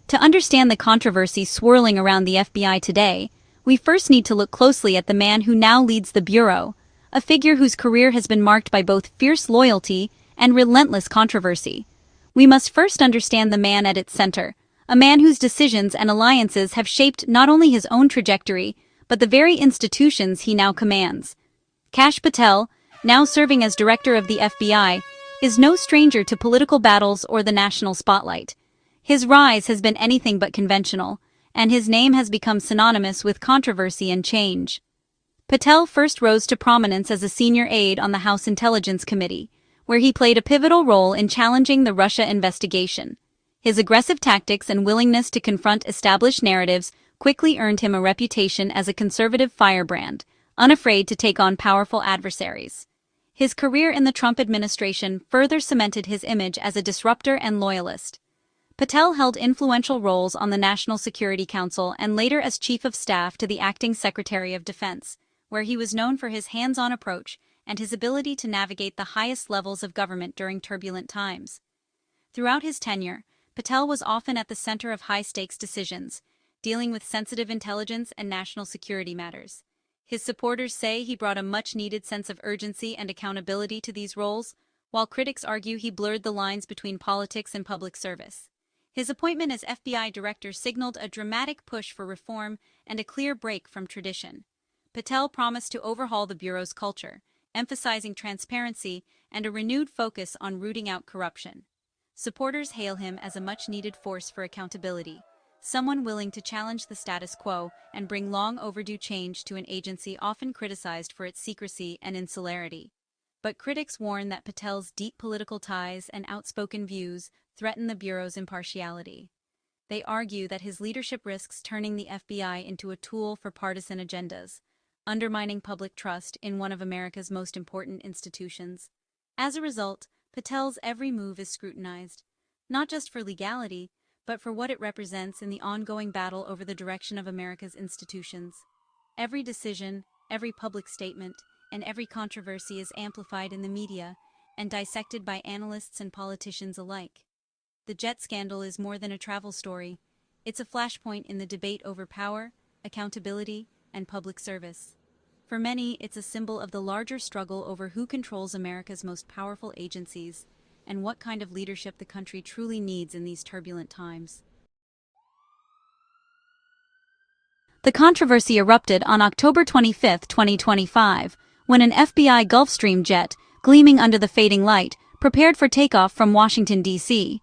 To understand the controversy swirling around the FBI today, we first need to look closely at the man who now leads the Bureau, a figure whose career has been marked by both fierce loyalty and relentless controversy. We must first understand the man at its center, a man whose decisions and alliances have shaped not only his own trajectory, but the very institutions he now commands. Kash Patel, now serving as director of the FBI, is no stranger to political battles or the national spotlight. His rise has been anything but conventional, and his name has become synonymous with controversy and change. Patel first rose to prominence as a senior aide on the House Intelligence Committee, where he played a pivotal role in challenging the Russia investigation. His aggressive tactics and willingness to confront established narratives quickly earned him a reputation as a conservative firebrand, unafraid to take on powerful adversaries. His career in the Trump administration further cemented his image as a disruptor and loyalist. Patel held influential roles on the National Security Council and later as Chief of Staff to the Acting Secretary of Defense, where he was known for his hands-on approach and his ability to navigate the highest levels of government during turbulent times. Throughout his tenure, Patel was often at the center of high-stakes decisions, dealing with sensitive intelligence and national security matters. His supporters say he brought a much-needed sense of urgency and accountability to these roles, while critics argue he blurred the lines between politics and public service. His appointment as FBI director signaled a dramatic push for reform and a clear break from tradition. Patel promised to overhaul the Bureau's culture, emphasizing transparency and a renewed focus on rooting out corruption. Supporters hail him as a much-needed force for accountability, someone willing to challenge the status quo and bring long-overdue change to an agency often criticized for its secrecy and insularity. But critics warn that Patel's deep political ties and outspoken views threaten the Bureau's impartiality. They argue that his leadership risks turning the FBI into a tool for partisan agendas, undermining public trust in one of America's most important institutions. As a result, Patel's every move is scrutinized, not just for legality, but for what it represents in the ongoing battle over the direction of America's institutions. Every decision, every public statement, and every controversy is amplified in the media and dissected by analysts and politicians alike. The jet scandal is more than a travel story. It's a flashpoint in the debate over power, accountability, and public service. For many, it's a symbol of the larger struggle over who controls America's most powerful agencies and what kind of leadership the country truly needs in these turbulent times. The controversy erupted on October 25, 2025, when an FBI Gulfstream jet, gleaming under the fading light, prepared for takeoff from Washington, D.C.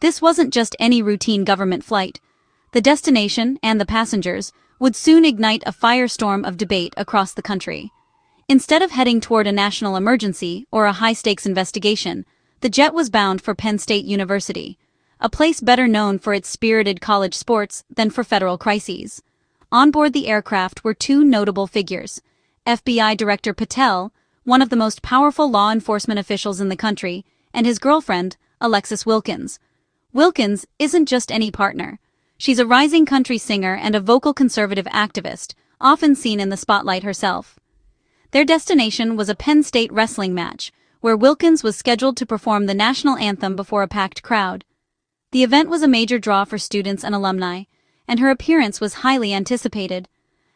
This wasn't just any routine government flight. The destination and the passengers would soon ignite a firestorm of debate across the country. Instead of heading toward a national emergency or a high-stakes investigation, the jet was bound for Penn State University, a place better known for its spirited college sports than for federal crises. On board the aircraft were two notable figures: FBI Director Patel, one of the most powerful law enforcement officials in the country, and his girlfriend, Alexis Wilkins. Wilkins isn't just any partner. She's a rising country singer and a vocal conservative activist, often seen in the spotlight herself. Their destination was a Penn State wrestling match, where Wilkins was scheduled to perform the national anthem before a packed crowd. The event was a major draw for students and alumni, and her appearance was highly anticipated.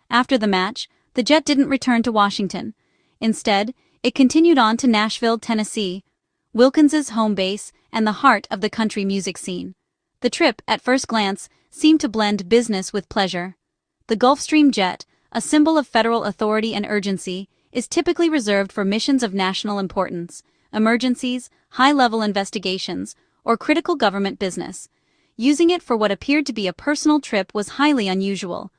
After the match, the jet didn't return to Washington. Instead, it continued on to Nashville, Tennessee, Wilkins's home base and the heart of the country music scene. The trip, at first glance, seemed to blend business with pleasure. The Gulfstream jet, a symbol of federal authority and urgency, is typically reserved for missions of national importance, emergencies, high-level investigations, or critical government business. Using it for what appeared to be a personal trip was highly unusual.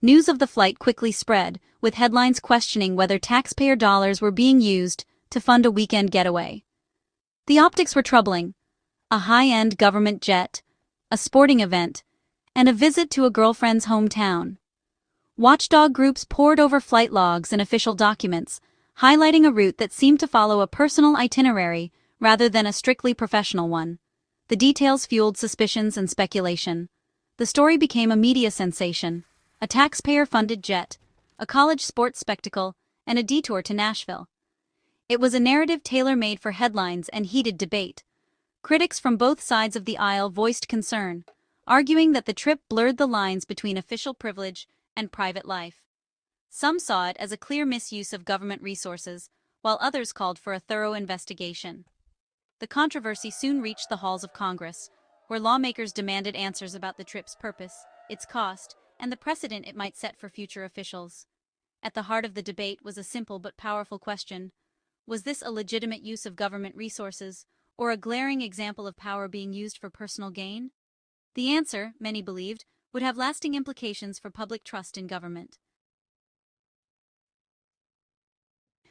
News of the flight quickly spread, with headlines questioning whether taxpayer dollars were being used to fund a weekend getaway. The optics were troubling. A high-end government jet, a sporting event, and a visit to a girlfriend's hometown. Watchdog groups pored over flight logs and official documents, highlighting a route that seemed to follow a personal itinerary rather than a strictly professional one. The details fueled suspicions and speculation. The story became a media sensation: a taxpayer-funded jet, a college sports spectacle, and a detour to Nashville. It was a narrative tailor-made for headlines and heated debate. Critics from both sides of the aisle voiced concern, arguing that the trip blurred the lines between official privilege and private life. Some saw it as a clear misuse of government resources, while others called for a thorough investigation. The controversy soon reached the halls of Congress, where lawmakers demanded answers about the trip's purpose, its cost, and the precedent it might set for future officials. At the heart of the debate was a simple but powerful question: was this a legitimate use of government resources, or a glaring example of power being used for personal gain? The answer, many believed, would have lasting implications for public trust in government.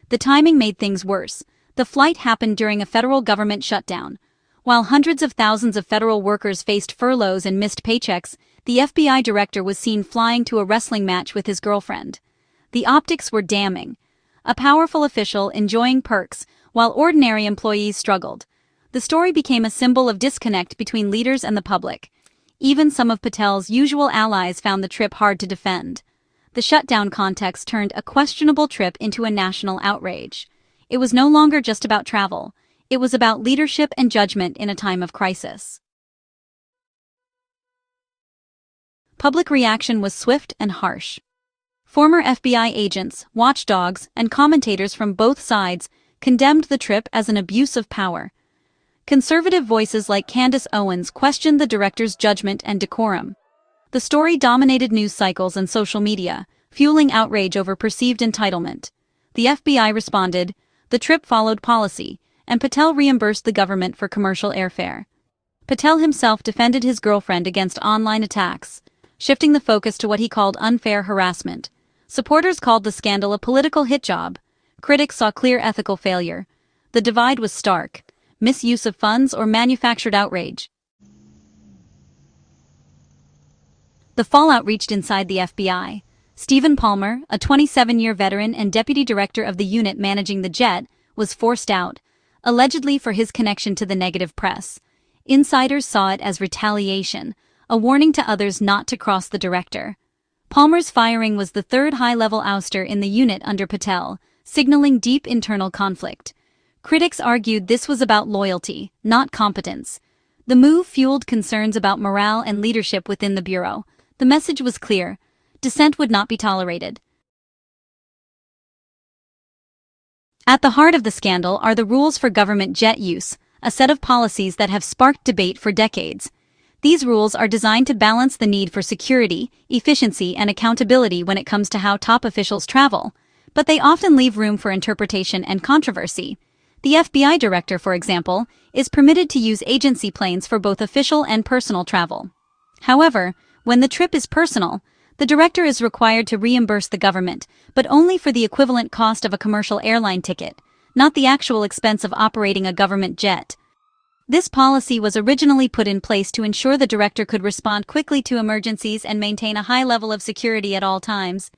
The timing made things worse. The flight happened during a federal government shutdown. While hundreds of thousands of federal workers faced furloughs and missed paychecks, the FBI director was seen flying to a wrestling match with his girlfriend. The optics were damning. A powerful official enjoying perks, while ordinary employees struggled. The story became a symbol of disconnect between leaders and the public. Even some of Patel's usual allies found the trip hard to defend. The shutdown context turned a questionable trip into a national outrage. It was no longer just about travel. It was about leadership and judgment in a time of crisis. Public reaction was swift and harsh. Former FBI agents, watchdogs, and commentators from both sides condemned the trip as an abuse of power. Conservative voices like Candace Owens questioned the director's judgment and decorum. The story dominated news cycles and social media, fueling outrage over perceived entitlement. The FBI responded, the trip followed policy, and Patel reimbursed the government for commercial airfare. Patel himself defended his girlfriend against online attacks, shifting the focus to what he called unfair harassment. Supporters called the scandal a political hit job. Critics saw clear ethical failure. The divide was stark: misuse of funds or manufactured outrage. The fallout reached inside the FBI. Stephen Palmer, a 27-year veteran and deputy director of the unit managing the jet, was forced out, allegedly for his connection to the negative press. Insiders saw it as retaliation, a warning to others not to cross the director. Palmer's firing was the third high-level ouster in the unit under Patel, signaling deep internal conflict. Critics argued this was about loyalty, not competence. The move fueled concerns about morale and leadership within the bureau. The message was clear: dissent would not be tolerated. At the heart of the scandal are the rules for government jet use, a set of policies that have sparked debate for decades. These rules are designed to balance the need for security, efficiency, and accountability when it comes to how top officials travel, but they often leave room for interpretation and controversy. The FBI director, for example, is permitted to use agency planes for both official and personal travel. However, when the trip is personal, the director is required to reimburse the government, but only for the equivalent cost of a commercial airline ticket, not the actual expense of operating a government jet. This policy was originally put in place to ensure the director could respond quickly to emergencies and maintain a high level of security at all times.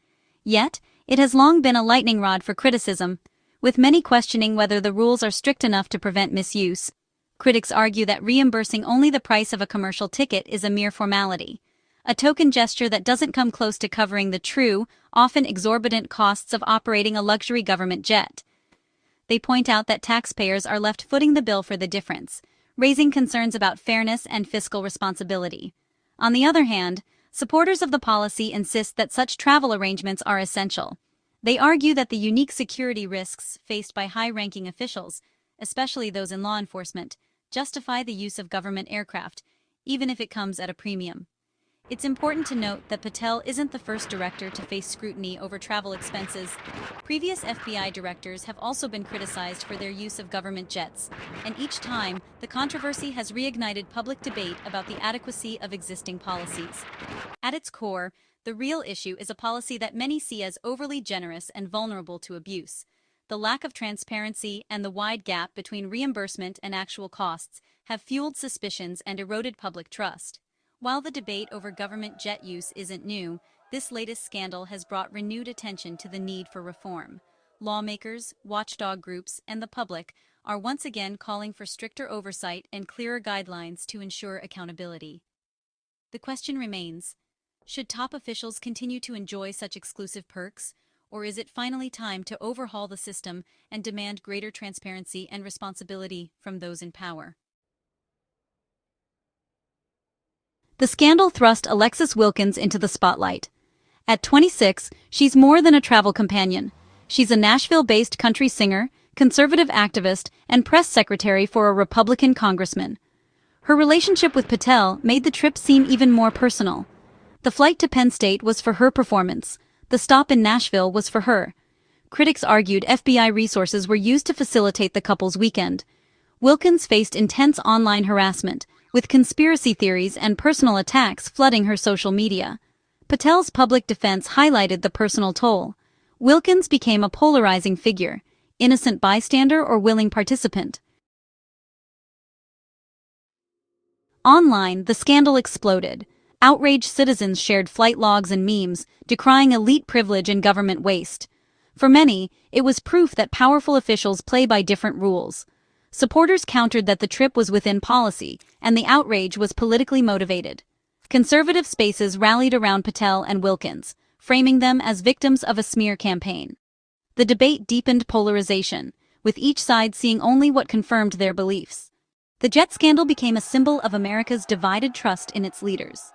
Yet, it has long been a lightning rod for criticism, with many questioning whether the rules are strict enough to prevent misuse. Critics argue that reimbursing only the price of a commercial ticket is a mere formality, a token gesture that doesn't come close to covering the true, often exorbitant costs of operating a luxury government jet. They point out that taxpayers are left footing the bill for the difference, raising concerns about fairness and fiscal responsibility. On the other hand, supporters of the policy insist that such travel arrangements are essential. They argue that the unique security risks faced by high-ranking officials, especially those in law enforcement, justify the use of government aircraft, even if it comes at a premium. It's important to note that Patel isn't the first director to face scrutiny over travel expenses. Previous FBI directors have also been criticized for their use of government jets, and each time, the controversy has reignited public debate about the adequacy of existing policies. At its core, the real issue is a policy that many see as overly generous and vulnerable to abuse. The lack of transparency and the wide gap between reimbursement and actual costs have fueled suspicions and eroded public trust. While the debate over government jet use isn't new, this latest scandal has brought renewed attention to the need for reform. Lawmakers, watchdog groups, and the public are once again calling for stricter oversight and clearer guidelines to ensure accountability. The question remains: should top officials continue to enjoy such exclusive perks, or is it finally time to overhaul the system and demand greater transparency and responsibility from those in power? The scandal thrust Alexis Wilkins into the spotlight. At 26, she's more than a travel companion. She's a Nashville-based country singer, conservative activist, and press secretary for a Republican congressman. Her relationship with Patel made the trip seem even more personal. The flight to Penn State was for her performance. The stop in Nashville was for her. Critics argued FBI resources were used to facilitate the couple's weekend. Wilkins faced intense online harassment, with conspiracy theories and personal attacks flooding her social media. Patel's public defense highlighted the personal toll. Wilkins became a polarizing figure, innocent bystander or willing participant. Online, the scandal exploded. Outraged citizens shared flight logs and memes, decrying elite privilege and government waste. For many, it was proof that powerful officials play by different rules. Supporters countered that the trip was within policy, and the outrage was politically motivated. Conservative spaces rallied around Patel and Wilkins, framing them as victims of a smear campaign. The debate deepened polarization, with each side seeing only what confirmed their beliefs. The jet scandal became a symbol of America's divided trust in its leaders.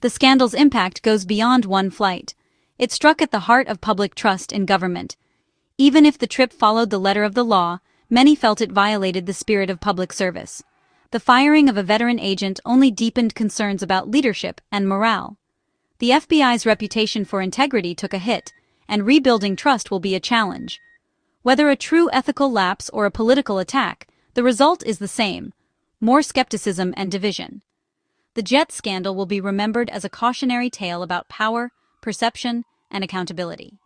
The scandal's impact goes beyond one flight. It struck at the heart of public trust in government. Even if the trip followed the letter of the law, many felt it violated the spirit of public service. The firing of a veteran agent only deepened concerns about leadership and morale. The FBI's reputation for integrity took a hit, and rebuilding trust will be a challenge. Whether a true ethical lapse or a political attack, the result is the same: more skepticism and division. The jet scandal will be remembered as a cautionary tale about power, perception, and accountability.